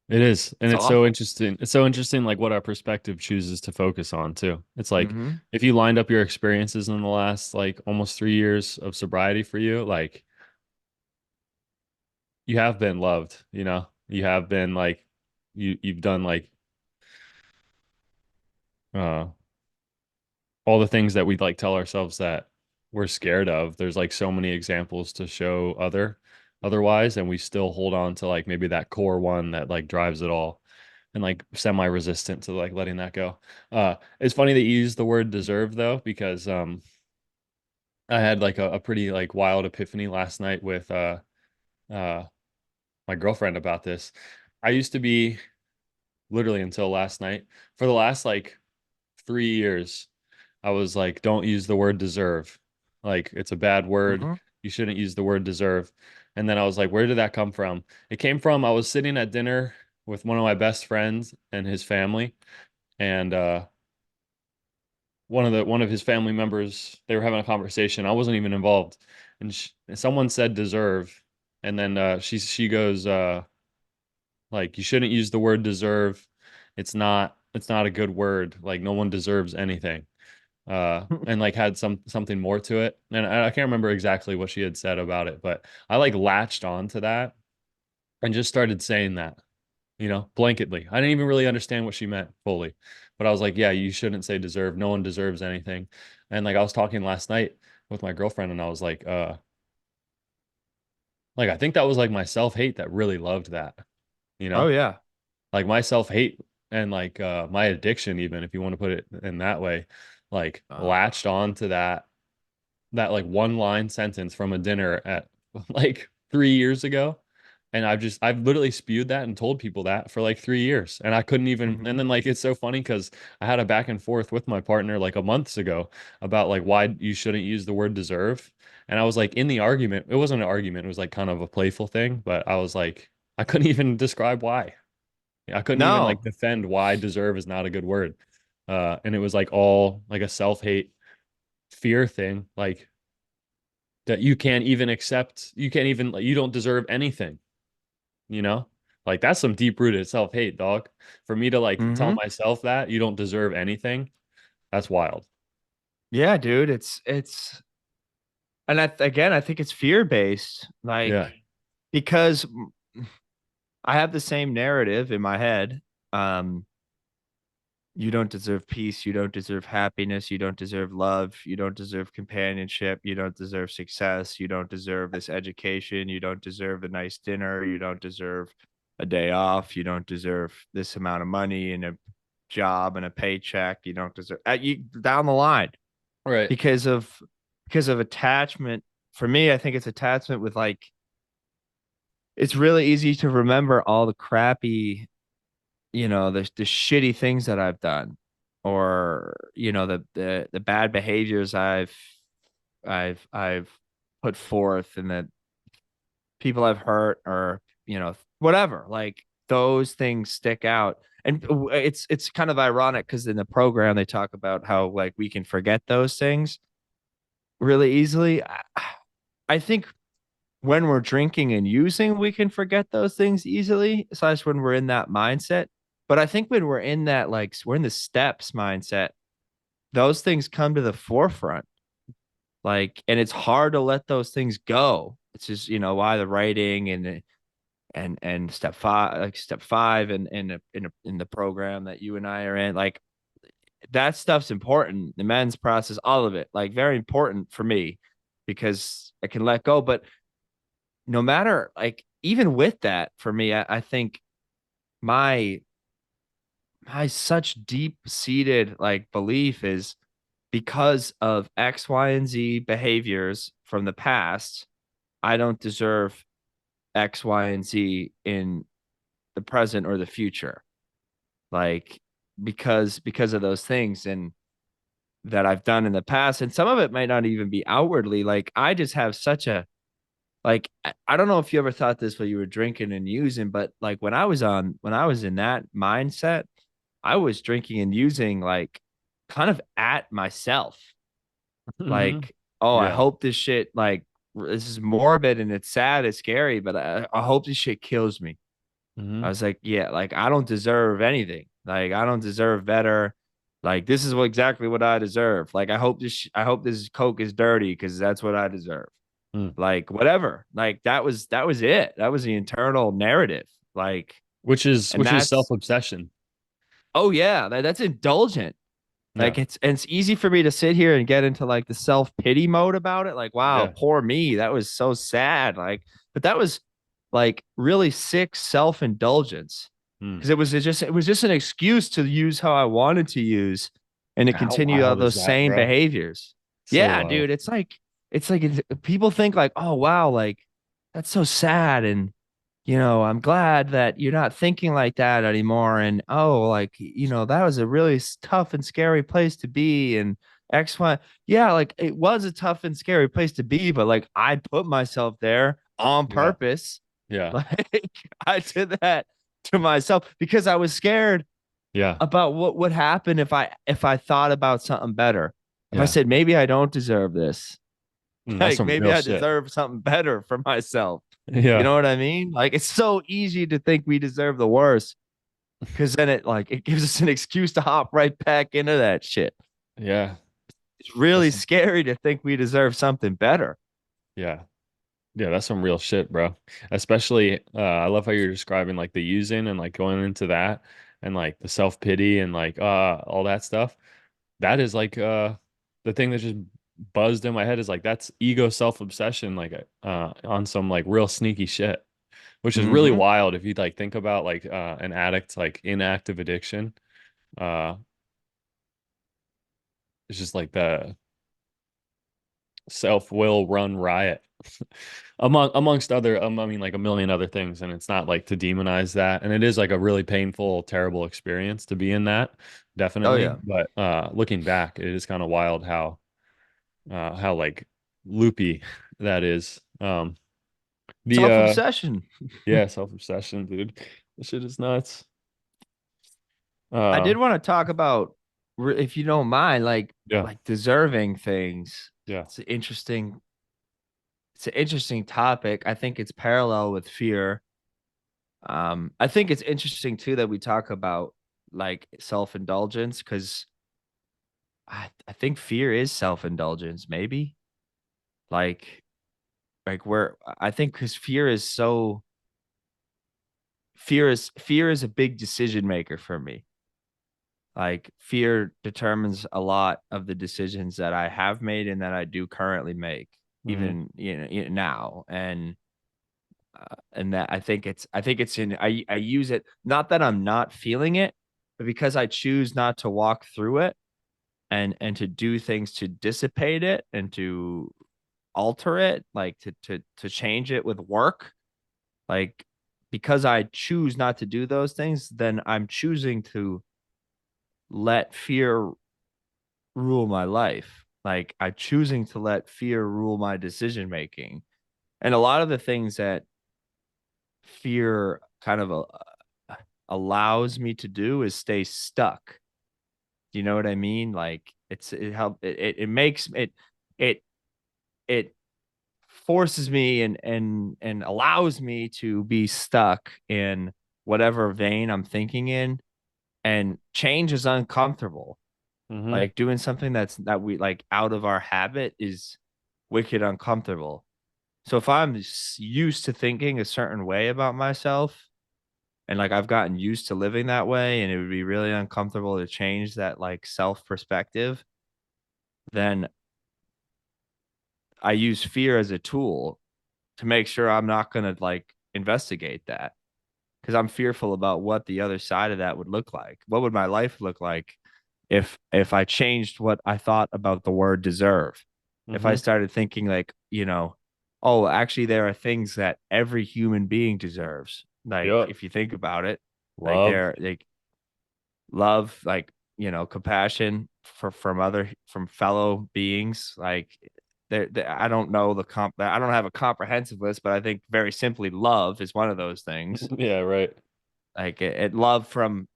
It is. And It's it's so awful. interesting. It's so interesting, like what our perspective chooses to focus on too. It's like Mm-hmm. if you lined up your experiences in the last like almost 3 years of sobriety for you, like you have been loved, you know, you have been like you've done like uh all the things that we like tell ourselves that we're scared of. There's like so many examples to show otherwise, and we still hold on to like maybe that core one that like drives it all and like semi-resistant to like letting that go. It's funny that you use the word deserve though, because I had like a pretty like wild epiphany last night with uh my girlfriend about this. I used to be literally until last night for the last like 3 years. I was like, don't use the word deserve. Like, it's a bad word. Mm-hmm. You shouldn't use the word deserve. And then I was like, where did that come from? It came from I was sitting at dinner with one of my best friends and his family, and one of his family members, they were having a conversation. I wasn't even involved, and someone said deserve, and then she goes like, you shouldn't use the word deserve. It's not a good word. Like, no one deserves anything, and like had something more to it. And I can't remember exactly what she had said about it, but I like latched on to that and just started saying that, blanketly. I didn't even really understand what she meant fully, but I was like, yeah, you shouldn't say deserve. No one deserves anything. And like I was talking last night with my girlfriend and I was like I think that was like my self-hate that really loved that, you Oh know? yeah. Like my self-hate and like my addiction, even if you want to put it in that way, like Uh, latched on to that like one line sentence from a dinner at like 3 years ago. And I've literally spewed that and told people that for like 3 years. And I couldn't even, and mhm. then like it's so funny because I had a back and forth with my partner like a months ago about like why you shouldn't use the word deserve. And I was like in the argument, it wasn't an argument, it was like kind of a playful thing, but I was like, I couldn't even describe why. I couldn't even like No. defend why deserve is not a good word. And it was like all like a self-hate fear thing. Like that you can't even accept, you can't even, like, you don't deserve anything, you know? Like that's some deep-rooted self-hate, dog. For me to like tell Mm-hmm. myself that you don't deserve anything, that's wild. Yeah, dude. It's and again, I think it's fear based. Like, Yeah. because I have the same narrative in my head. Um, you don't deserve peace. You don't deserve happiness. You don't deserve love. You don't deserve companionship. You don't deserve success. You don't deserve this education. You don't deserve a nice dinner. You don't deserve a day off. You don't deserve this amount of money and a job and a paycheck. You don't deserve you down the line Right. because of attachment. For me, I think it's attachment with like, it's really easy to remember all the crappy, the shitty things that I've done, or the bad behaviors I've put forth, and that people I've hurt, or whatever. Like, those things stick out. And it's kind of ironic because in the program they talk about how like we can forget those things really easily. I think when we're drinking and using, we can forget those things easily, besides when we're in that mindset. But I think when we're in that, like, we're in the steps mindset, those things come to the forefront. Like, and it's hard to let those things go. It's just, why the writing and step five, like step five, and in the program that you and I are in, like, that stuff's important. The men's process, all of it, like, very important for me because I can let go. But no matter like even with that, for me, I think my my such deep seated like belief is because of X, Y, and Z behaviors from the past, I don't deserve X, Y, and Z in the present or the future. Like because of those things and that I've done in the past. And some of it might not even be outwardly. Like I just have such a like I don't know if you ever thought this while you were drinking and using, but like when I was in that mindset, I was drinking and using like kind of at myself. Hmm. Like, oh, I Yeah. hope this shit like this is morbid and it's sad, it's scary, but I hope this shit kills me. I Hmm. was like, yeah, like I don't deserve anything. Like I don't deserve better. Like this is what exactly what I deserve. Like I hope this Coke is dirty because that's what I deserve. Mm. Like whatever. Like that was it. That was the internal narrative. Like, and Which is that's self-obsession. oh yeah, that's indulgent. Yeah. Like it's easy for me to sit here and get into like the self-pity mode about it. Like, wow, Yeah. poor me. That was so sad. Like, but that was like really sick self-indulgence. Mm. Because it was just an excuse to use how I wanted to use and to How continue all wild is those that, same bro? behaviors. So Yeah, wild. dude. People think like, oh wow, like that's so sad. And I'm glad that you're not thinking like that anymore. And oh, like, that was a really tough and scary place to be. And X, Y, yeah, like it was a tough and scary place to be, but like I put myself there on Yeah. purpose. Yeah. Like I did that to myself because I was scared Yeah. about what would happen if I thought about something better. If I Yeah. said maybe I don't deserve this, That's like some maybe real I shit. deserve something better for myself. You Yeah. know what I mean? Like it's so easy to think we deserve the worst because then it gives us an excuse to hop right back into that shit. Yeah. It's That's really some, scary to think we deserve something better. yeah. Yeah, that's some real shit, bro. Especially, I love how you're describing like the using and like going into that and like the self-pity and like all that stuff. That is like the thing that just buzzed in my head is like that's ego self-obsession like on some like real sneaky shit, which is really Mm-hmm. wild if you like think about like an addict like inactive addiction. Uh it's just like the self-will run riot amongst other I mean like a million other things, and it's not like to demonize that, and it is like a really painful terrible experience to be in that, Oh definitely, yeah. but looking back it is kind of wild how like loopy that is. The Self-obsession. yeah, self-obsession, dude. This shit is nuts. I uh did want to talk about, if you don't mind, yeah. like deserving things. Yeah. It's an interesting, it's an interesting topic. I think it's parallel with fear. I think it's interesting too that we talk about like self-indulgence because I think fear is self-indulgence, maybe. Like where I think because fear is a big decision maker for me. Like fear determines a lot of the decisions that I have made and that I do currently make, Hmm. even now. And that I think it's in I use it not that I'm not feeling it, but because I choose not to walk through it and to do things to dissipate it and to alter it, like to change it with work, like because I choose not to do those things, then I'm choosing to let fear rule my life. Like I'm choosing to let fear rule my decision making. And a lot of the things that fear kind of allows me to do is stay stuck. You know what I mean? Like it makes it it forces me and allows me to be stuck in whatever vein I'm thinking in, and change is uncomfortable. Hmm. Like doing something that we like out of our habit is wicked uncomfortable. So if I'm used to thinking a certain way about myself and like I've gotten used to living that way and it would be really uncomfortable to change that like self perspective, then I use fear as a tool to make sure I'm not going to like investigate that because I'm fearful about what the other side of that would look like. What would my life look like if I changed what I thought about the word deserve? If I Mm-hmm. started thinking like, oh, actually there are things that every human being deserves. Like Yep. if you think about it, like Love. they're like love, like, compassion from fellow beings, like I don't know I don't have a comprehensive list, but I think very simply love is one of those things. Yeah, right. Like love from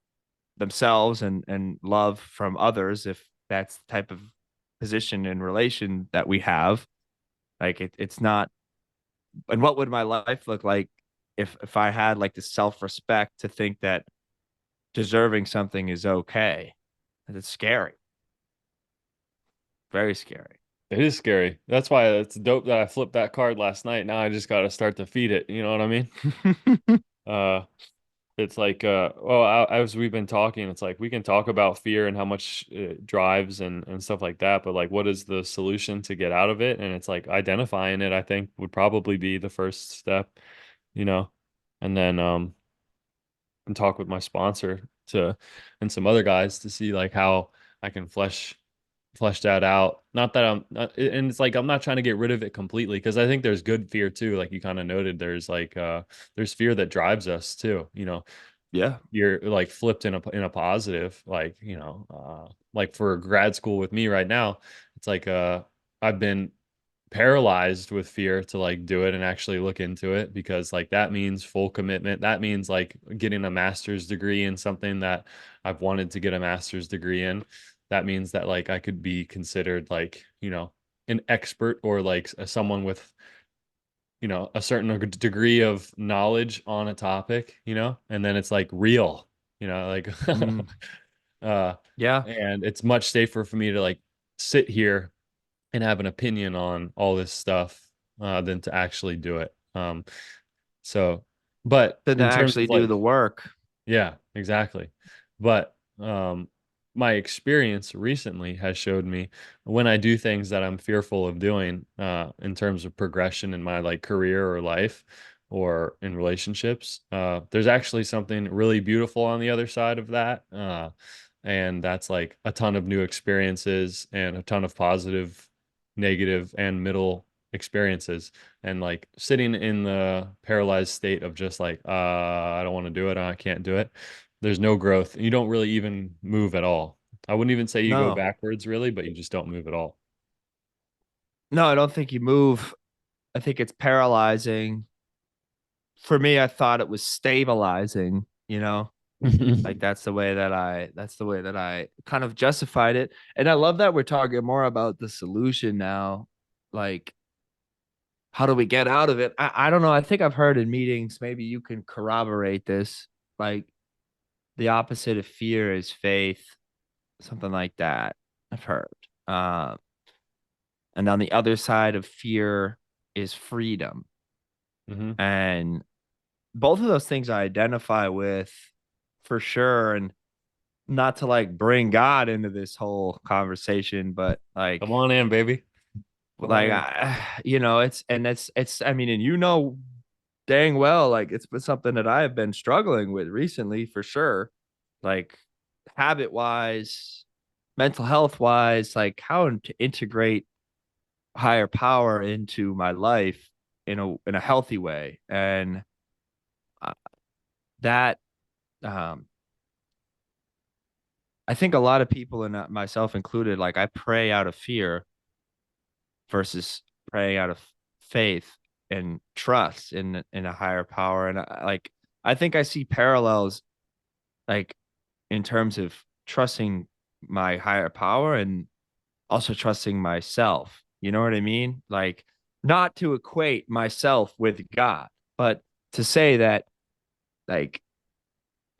themselves and love from others, if that's the type of position and relation that we have. Like it's not. And what would my life look like if I had like the self-respect to think that deserving something is okay? It's scary, very scary. It is scary. That's why it's dope that I flipped that card last night. Now I just got to start to feed it. You know what I mean? Uh, it's like, well, as we've been talking, it's like we can talk about fear and how much it drives and stuff like that. But like, what is the solution to get out of it? And it's like identifying it, I think, would probably be the first step, you know, and then, and talk with my sponsor to, and some other guys to see like how I can flesh that out. Not that I'm not, and it's like I'm not trying to get rid of it completely because I think there's good fear too. Like you kind of noted, there's like there's fear that drives us too. You know, Yeah. you're like flipped in a positive. Like like for grad school with me right now, it's like I've been paralyzed with fear to like do it and actually look into it because like that means full commitment. That means like getting a master's degree in something that I've wanted to get a master's degree in. That means that like I could be considered like, an expert or like someone with, a certain degree of knowledge on a topic, and then it's like real, like Mm, uh yeah. and it's much safer for me to like sit here and have an opinion on all this stuff than to actually do it. So, but Than to in terms actually of do like, the work. yeah, exactly. But my experience recently has showed me when I do things that I'm fearful of doing in terms of progression in my like career or life or in relationships, there's actually something really beautiful on the other side of that. And that's like a ton of new experiences and a ton of positive, negative, and middle experiences. And like sitting in the paralyzed state of just like, I don't want to do it, I can't do it. There's no growth. You don't really even move at all. I wouldn't even say you go No. backwards really, but you just don't move at all. No, I don't think you move. I think it's paralyzing. For me, I thought it was stabilizing, like that's the way that I kind of justified it. And I love that we're talking more about the solution now. Like, how do we get out of it? I don't know. I think I've heard in meetings, maybe you can corroborate this. Like, the opposite of fear is faith, something like that. I've heard. Uh, and on the other side of fear is freedom. Hmm. And both of those things I identify with for sure. And not to like bring God into this whole conversation, but Come on in, baby. Come on in. it's I mean, and dang well, like it's been something that I have been struggling with recently for sure. Like habit wise, mental health wise, like how to integrate higher power into my life in a healthy way. And uh, that um I think a lot of people, and myself included, like I pray out of fear versus praying out of faith and trust in a higher power. And I think I see parallels, like in terms of trusting my higher power and also trusting myself. You know what I mean? Like not to equate myself with God, but to say that like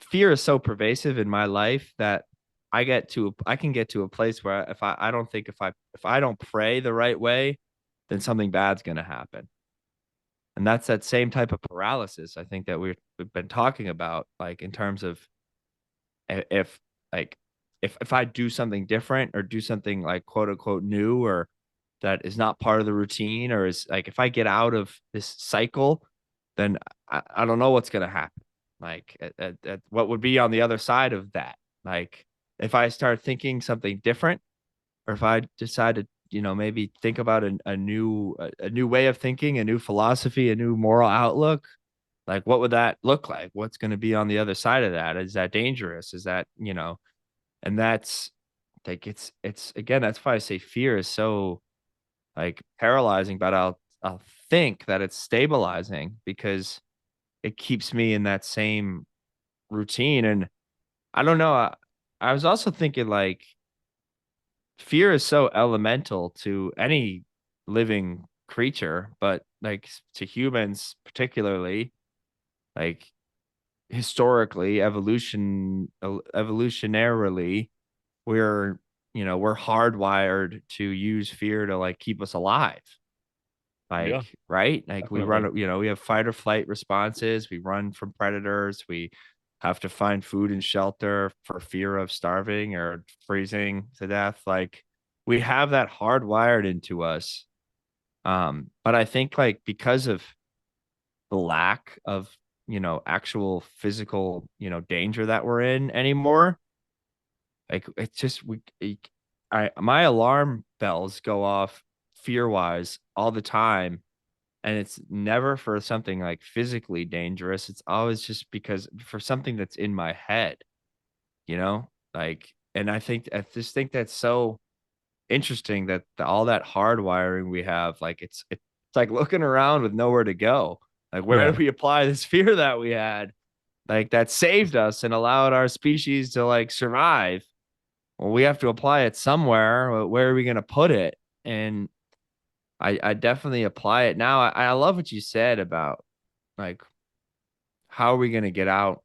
fear is so pervasive in my life that I can get to a place where I don't think if I don't pray the right way, then something bad's going to happen. And that's that same type of paralysis I think that we've been talking about, like in terms of if like if I do something different or do something like quote unquote new or that is not part of the routine, or is like, if I get out of this cycle, then I don't know what's going to happen. Like what would be on the other side of that? Like if I start thinking something different, or if I decide to, maybe think about a new way of thinking, a new philosophy, a new moral outlook, like what would that look like? What's going to be on the other side of that? Is that dangerous? Is that, and that's like, it's again, that's why I say fear is so like paralyzing, but I'll think that it's stabilizing because it keeps me in that same routine. And I don't know. I was also thinking like fear is so elemental to any living creature, but like to humans particularly, like historically, evolutionarily, we're we're hardwired to use fear to like keep us alive. Yeah, Like, right? Like we definitely. run, we have fight or flight responses. We run from predators. We have to find food and shelter for fear of starving or freezing to death. Like we have that hardwired into us. But I think like because of the lack of, actual physical, danger that we're in anymore, like it's just my alarm bells go off fear wise all the time, and it's never for something like physically dangerous. It's always just because for something that's in my head, like, and I just think that's so interesting that all that hardwiring we have, like it's like looking around with nowhere to go. Like, where Yeah. do we apply this fear that we had? Like that saved us and allowed our species to like survive. Well, we have to apply it somewhere. Where are we going to put it? And I definitely apply it now. I love what you said about like how are we going to get out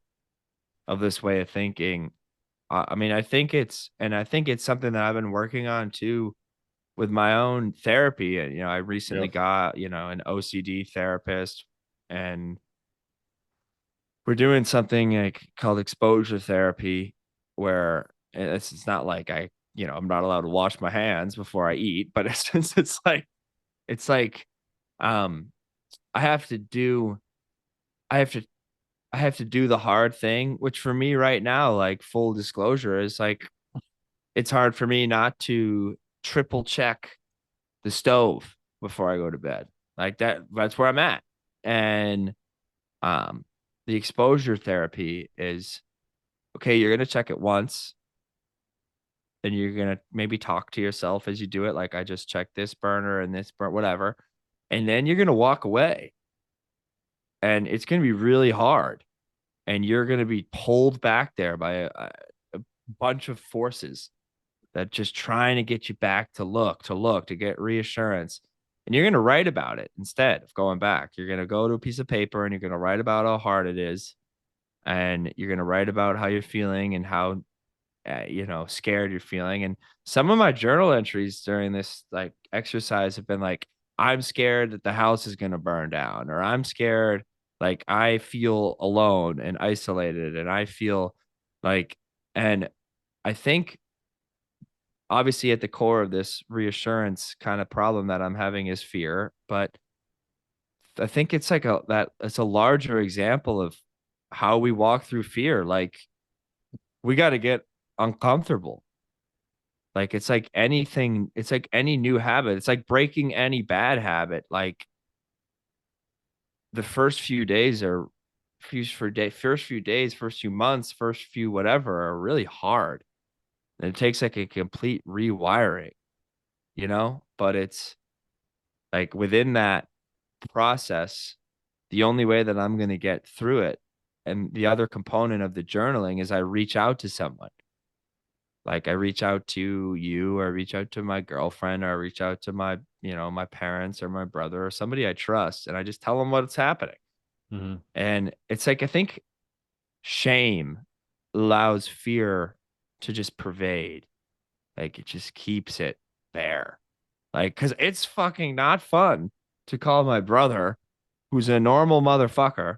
of this way of thinking. I mean, I think it's something that I've been working on too with my own therapy. And I recently Yeah. got an OCD therapist, and we're doing something like called exposure therapy, where it's not like I'm not allowed to wash my hands before I eat, but it's like um I have to do I have to I have to do the hard thing, which for me right now, like full disclosure, is like it's hard for me not to triple check the stove before I go to bed. Like that's where I'm at. And um the exposure therapy is okay, you're gonna check it once, and you're gonna maybe talk to yourself as you do it, like I just checked this burner and this burn, whatever. And then you're gonna walk away, and it's gonna be really hard, and you're going to be pulled back there by a bunch of forces that just trying to get you back to get reassurance. And you're going to write about it instead of going back. You're going to go to a piece of paper and you're going to write about how hard it is. And you're going to write about how you're feeling and how, scared you're feeling. And some of my journal entries during this like exercise have been like, I'm scared that the house is going to burn down, or I'm scared, like I feel alone and isolated, and I feel like, and I think obviously at the core of this reassurance kind of problem that I'm having is fear, but I think it's like it's a larger example of how we walk through fear. Like we got to get uncomfortable. Like it's like anything, it's like any new habit. It's like breaking any bad habit. Like the first few days are first few days, first few months, first few whatever are really hard. And it takes like a complete rewiring, But it's like within that process, the only way that I'm going to get through it, and the other component of the journaling, is I reach out to someone. Like I reach out to you, or I reach out to my girlfriend, or I reach out to my parents or my brother or somebody I trust, and I just tell them what's happening. Hmm. And it's like I think shame allows fear to just pervade. Like it just keeps it there. Like, cause it's fucking not fun to call my brother, who's a normal motherfucker,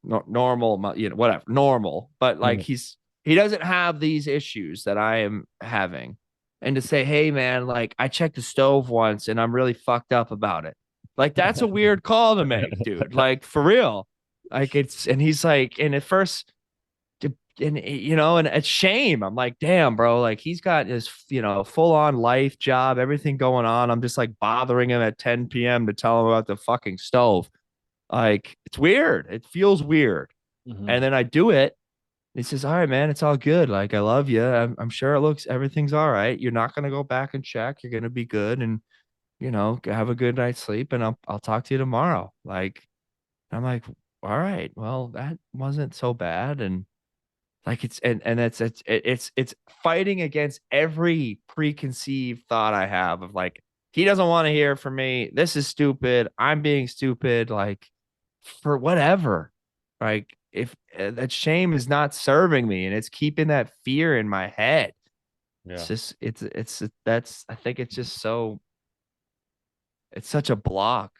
normal, whatever, normal, but like he doesn't have these issues that I am having. and to say, hey man, like I checked the stove once and I'm really fucked up about it. Like that's a weird call to make, dude. Like for real. Like it's and he's like, and at first, and and it's shame. I'm like, damn, bro. Like he's got his, full on life job, everything going on. I'm just like bothering him at 10 p.m. to tell him about the fucking stove. Like it's weird. It feels weird. Hmm. And then I do it. He says, all right, man, it's all good. Like, I love you. I'm sure everything's all right. You're not going to go back and check. You're going to be good. And, have a good night's sleep. And I'll talk to you tomorrow. Like, I'm like, all right, well, that wasn't so bad. And like, and it's fighting against every preconceived thought I have of like, he doesn't want to hear from me. This is stupid. I'm being stupid. Like, for whatever. Like if that shame is not serving me and it's keeping that fear in my head. It's Yeah. just that's I think it's just it's such a block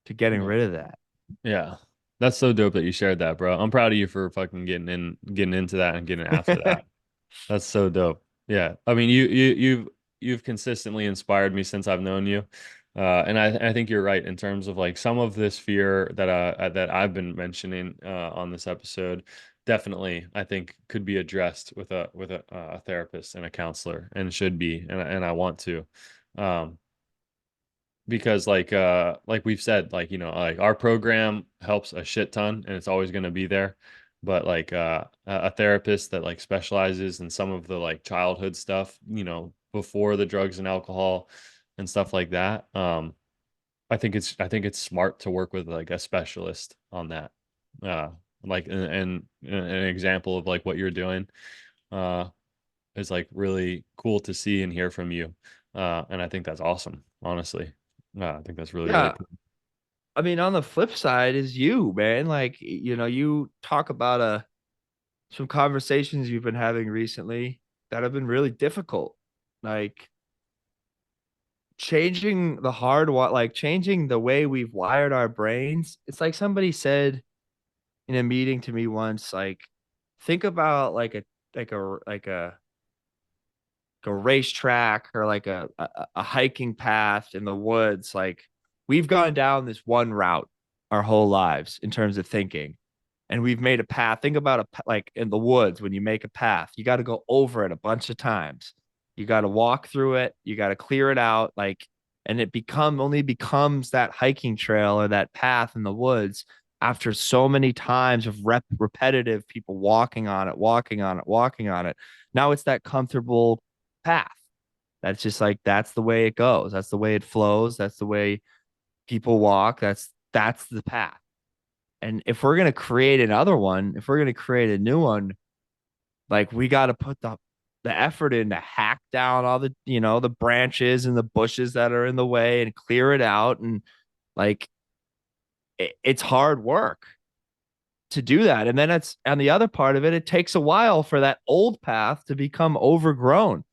to getting Yeah. rid of that. Yeah. That's so dope that you shared that, bro. I'm proud of you for fucking getting into that and getting after that. That's so dope. Yeah. I mean, you've consistently inspired me since I've known you. And I think you're right in terms of like some of this fear that I've been mentioning on this episode definitely I think could be addressed with a therapist and a counselor and should be and I want to. Um because like we've said like like our program helps a shit ton and it's always going to be there, but like a therapist that like specializes in some of the like childhood stuff, before the drugs and alcohol and stuff like that. I think it's smart to work with like a specialist on that. uh like and an example of like what you're doing uh is like really cool to see and hear from you. And I think that's awesome, honestly. I think that's really, really Yeah. cool. I mean, on the flip side is you, man. Like, you talk about some conversations you've been having recently that have been really difficult. Like changing the way we've wired our brains. It's like somebody said in a meeting to me once, like, think about like a like a a racetrack or like a hiking path in the woods. Like we've gone down this one route our whole lives in terms of thinking, and we've made a path. Think about like in the woods when you make a path, you got to go over it a bunch of times. You got to walk through it. You got to clear it out. Like, and it only becomes that hiking trail or that path in the woods after so many times of repetitive people walking on it, walking on it, walking on it. Now it's that comfortable path. That's just like that's the way it goes. That's the way it flows. That's the way people walk. That's the path. And if we're gonna create another one, if we're gonna create a new one, like we got to put the effort in to hack down all the the branches and the bushes that are in the way and clear it out. And like it's hard work to do that. And then it's on the other part of it, it takes a while for that old path to become overgrown,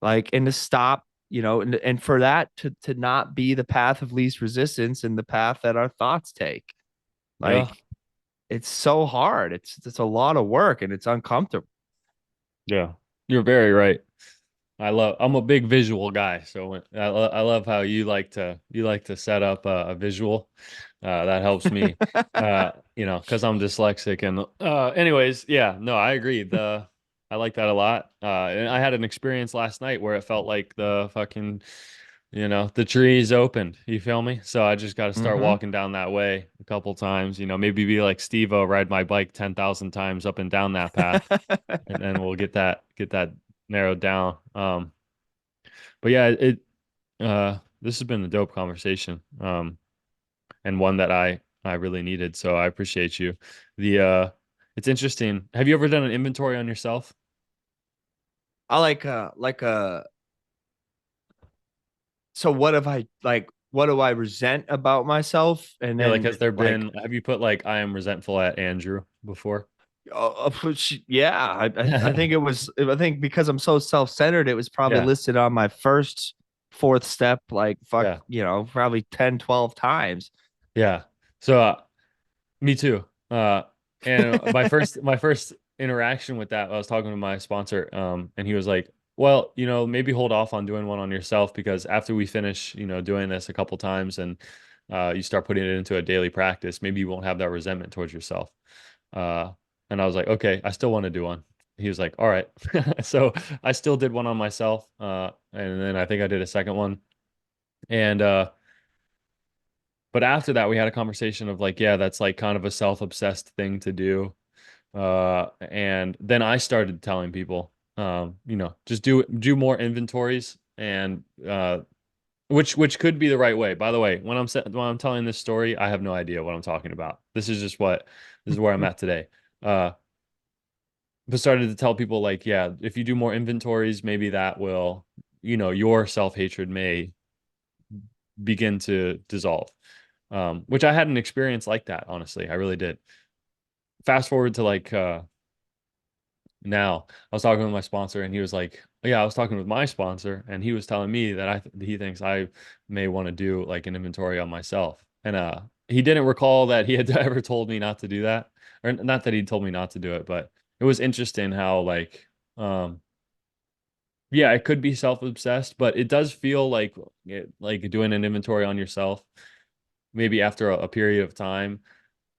like and to stop, and for that to not be the path of least resistance and the path that our thoughts take. Yeah. Like it's so hard. It's a lot of work and it's uncomfortable. Yeah. You're very right. I'm a big visual guy, so I love how you like to set up a visual. That helps me, because I'm dyslexic. And anyways, yeah, no, I agree. I like that a lot. And I had an experience last night where it felt like the fucking, the trees opened. You feel me? So I just got to start Mm-hmm. walking down that way a couple times. Maybe be like Steve-O, ride my bike 10,000 times up and down that path, and then we'll get that narrowed down. But yeah, this has been a dope conversation, and one that I really needed. So I appreciate you. The it's interesting. Have you ever done an inventory on yourself? I so what have I like what do I resent about myself? And Yeah, like then has there like been, have you put like I am resentful at Andrew before? yeah, I think I think because I'm so self-centered, it was probably Yeah, listed on my first fourth step like fuck, yeah, probably 10, 12 times. yeah. So me too. And my first interaction with that, I was talking to my sponsor, and he was like, Well, maybe hold off on doing one on yourself because after we finish, doing this a couple times and you start putting it into a daily practice, maybe you won't have that resentment towards yourself. Uh, and I was like, okay, I still want to do one. He was like, all right. So I still did one on myself. And then I think I did a second one. And but after that, we had a conversation of like, yeah, that's like kind of a self-obsessed thing to do. And then I started telling people, just do more inventories and which could be the right way. By the way, when I'm telling this story, I have no idea what I'm talking about. This is where I'm at today. Uh, but started to tell people like, yeah, if you do more inventories, maybe that will, your self-hatred may begin to dissolve. Which I had an experience like that, honestly. I really did. Fast forward to like now, I was talking with my sponsor and he was like, yeah, I was talking with my sponsor and he was telling me that he thinks I may want to do like an inventory on myself. And he didn't recall that he had ever told me not to do that. Or not that he told me not to do it, but it was interesting how like yeah, it could be self-obsessed, but it does feel like doing an inventory on yourself, maybe after a period of time,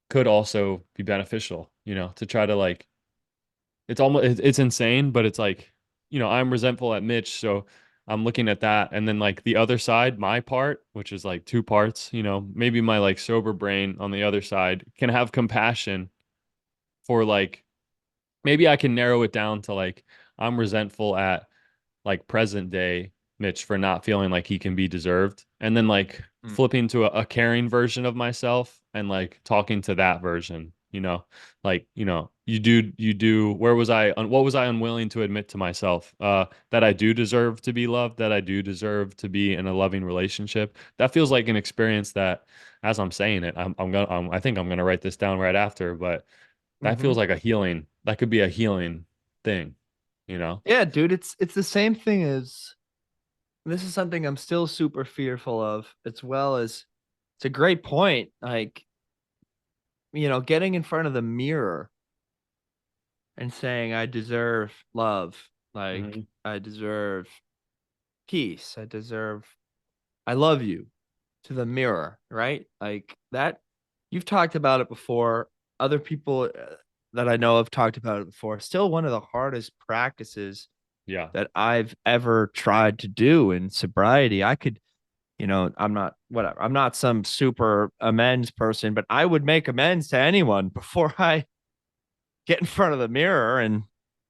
could also be beneficial, to try to like it's insane, but it's like, I'm resentful at Mitch, so I'm looking at that and then like the other side, my part, which is like two parts, maybe my like sober brain on the other side can have compassion for like maybe I can narrow it down to like I'm resentful at like present day Mitch for not feeling like he can be deserved. And then like Mm. flipping to a caring version of myself and like talking to that version, like, where was what was I unwilling to admit to myself? That I do deserve to be loved, that I do deserve to be in a loving relationship. That feels like an experience that as I'm saying it, I think I'm gonna write this down right after, but that Mm-hmm. feels like that could be a healing thing, you know? Yeah, dude, it's the same thing as this is something I'm still super fearful of, as well as it's a great point. Like, getting in front of the mirror and saying, I deserve love. Like, Hmm. I deserve peace. I love you to the mirror, right? Like that, you've talked about it before. Other people that I know have talked about it before. Still one of the hardest practices Yeah. that I've ever tried to do in sobriety. I could, I'm not whatever. I'm not some super amends person, but I would make amends to anyone before I get in front of the mirror and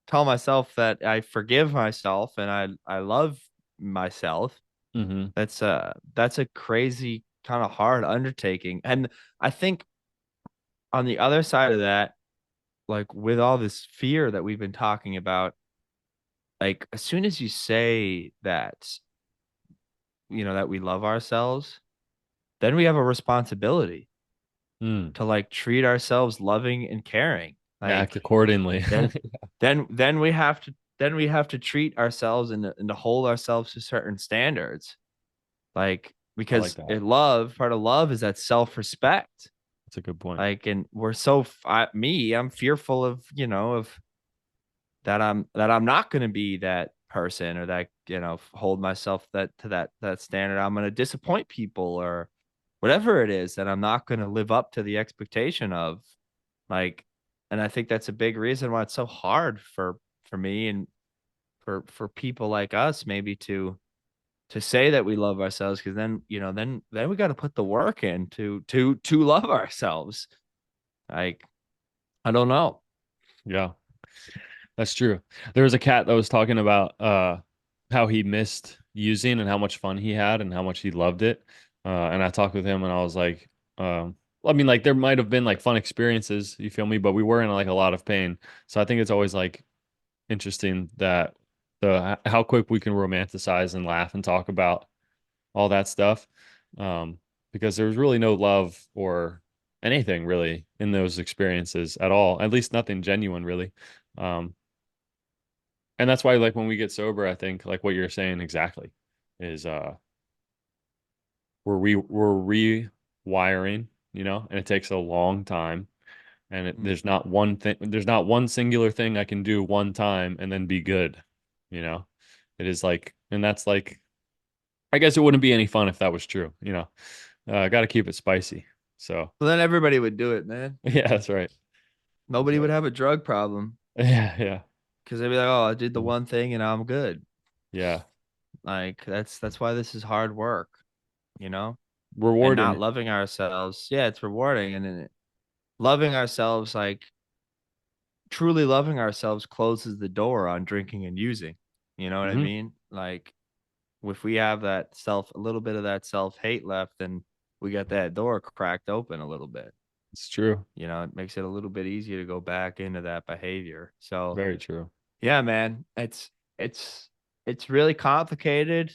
tell myself that I forgive myself and I love myself. Hmm. That's a crazy kind of hard undertaking. And I think on the other side of that, like with all this fear that we've been talking about, like as soon as you say that, that we love ourselves, then we have a responsibility Mm. to like treat ourselves loving and caring. Act Like accordingly. then then we have to treat ourselves and to hold ourselves to certain standards. Like I like because that. part of love is that self-respect. That's a good point. Like and we're so I'm fearful of, of that I'm not going to be that person or that, hold myself that standard. I'm going to disappoint people or whatever it is that I'm not going to live up to the expectation of. Like, and I think that's a big reason why it's so hard for me and for people like us maybe to say that we love ourselves, because then then we got to put the work in to love ourselves. Like, I don't know. Yeah, that's true. There was a cat that was talking about how he missed using and how much fun he had and how much he loved it. And I talked with him and I was like, I mean, like there might have been like fun experiences, you feel me? But we were in like a lot of pain. So I think it's always like interesting that the how quick we can romanticize and laugh and talk about all that stuff. Um, because there was really no love or anything really in those experiences at all. At least nothing genuine really. Um, and that's why like when we get sober, I think like what you're saying exactly is we're rewiring, and it takes a long time. And Mm. there's not one singular thing I can do one time and then be good, you know? It is like, and that's like, I guess it wouldn't be any fun if that was true, you know. Got to keep it spicy. So, So then everybody would do it, man. yeah, that's right. That's Nobody would right. have a drug problem Yeah, yeah. because they'd be like, "Oh, I did the one thing and I'm good." Yeah. Like that's why this is hard work, you know? And not Rewarding. loving ourselves. Yeah, it's rewarding and then loving ourselves like truly loving ourselves closes the door on drinking and using. You know what I Hmm. mean? Like if we have that a little bit of that self-hate left, then we got that door cracked open a little bit. It's true. You know, it makes it a little bit easier to go back into that behavior. So, Very true. yeah, man, it's it's really complicated.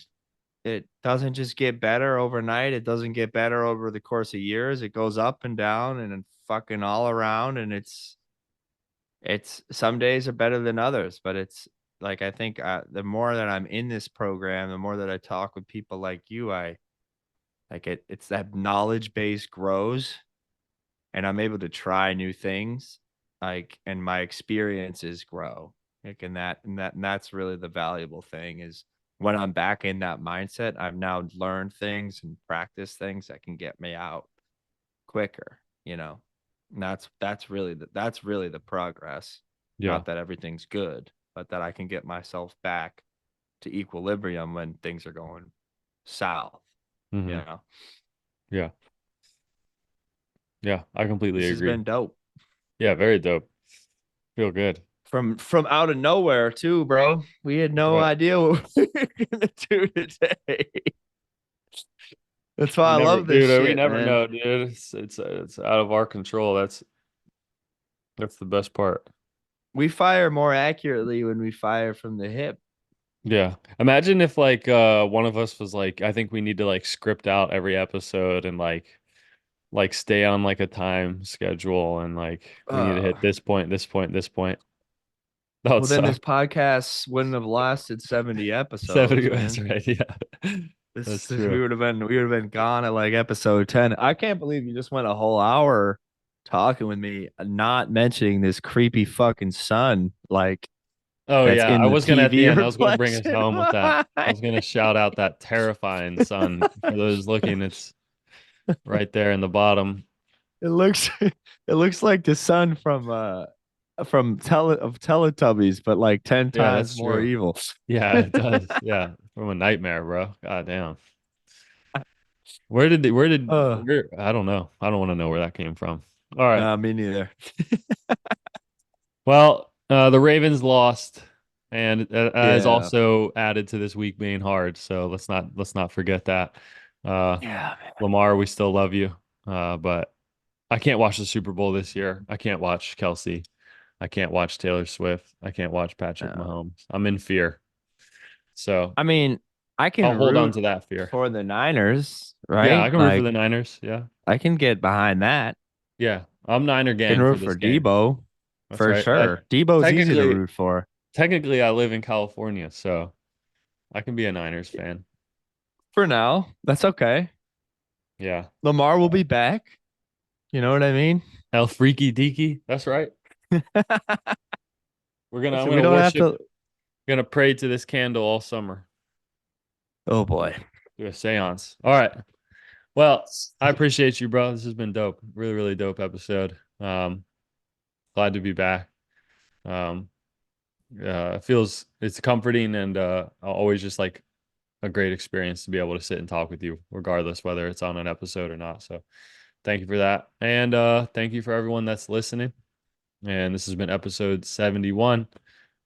It doesn't just get better overnight. It doesn't get better over the course of years. It goes up and down and fucking all around and it's some days are better than others, but it's like I think the more that I'm in this program, the more that I talk with people like you, I like it's that knowledge base grows and I'm able to try new things, like, and my experiences grow. Like, and that's really the valuable thing is when I'm back in that mindset, I've now learned things and practiced things that can get me out quicker, you know. And that's really the progress. Yeah. Not that everything's good, but that I can get myself back to equilibrium when things are going south, you Hmm. know. Yeah. Yeah. I completely This has agree. been dope. Yeah. Very dope. Feel good. From out of nowhere too, bro. We had That's no right. idea what we were gonna do today. That's why We I never, love this dude, we shit, never man. know, dude. It's out of our control. That's the best part. We fire more accurately when we fire from the hip. Yeah. Imagine if like one of us was like, I think we need to like script out every episode and like stay on like a time schedule and like we need to Uh, hit this point, this point, this point. That would well, then suck. this podcast wouldn't have lasted 70 70, episodes, that's man. right. Yeah. That's This true. we would have been gone at like episode 10. I can't believe you just went a whole hour talking with me, not mentioning this creepy fucking sun, like Oh that's yeah. in I the was gonna at the TV end, I was gonna bring us reflection. home with that. I was gonna shout out that terrifying sun. For those looking, it's right there in the bottom. It looks it looks like the sun from Teletubbies, but like 10 Yeah, times that's more true. evil. Yeah, it does. Yeah. From a nightmare, bro. God damn. uh, Where, I don't know. I don't want to know where that came from. All right. nah, me neither. Well, the Ravens lost and has Yeah. also added to this week being hard. So let's not forget that. Uh, Yeah, Lamar, we still love you. But I can't watch the Super Bowl this year. I can't watch Kelsey. I can't watch Taylor Swift. I can't watch Patrick man. Mahomes. I'm in fear. So I mean, I can I'll hold on root to that fear. for the Niners, Yeah, I right? can root for Like the Niners. Yeah. I can get behind that. Yeah. I'm Niner Can gang root for for this game. Debo That's for right. sure. Debo's easy to Technically, root for. technically, I live in California, so I can be a Niners fan. For now, that's okay. Yeah. Lamar will Uh, be back. You know what I mean? El Freaky Deaky. That's right. I'm Listen, we gonna don't have worship, to. gonna pray to this candle all summer. Oh boy. Do a seance. All right. Well, I appreciate you, bro. This has been dope. Really, really dope episode. Glad to be back. Um, it's comforting and always just like a great experience to be able to sit and talk with you, regardless whether it's on an episode or not. So thank you for that. And thank you for everyone that's listening. And this has been episode 71.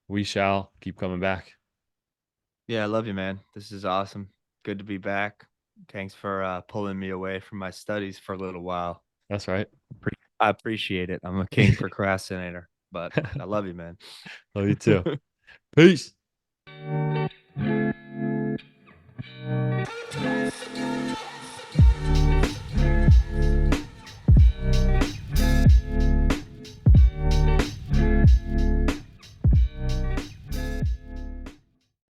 We shall keep coming back. Yeah, I love you, man. This is awesome. Good to be back. Thanks for pulling me away from my studies for a little while. That's right. I appreciate it. I'm a king procrastinator, but I love you, man. Love you too. Peace.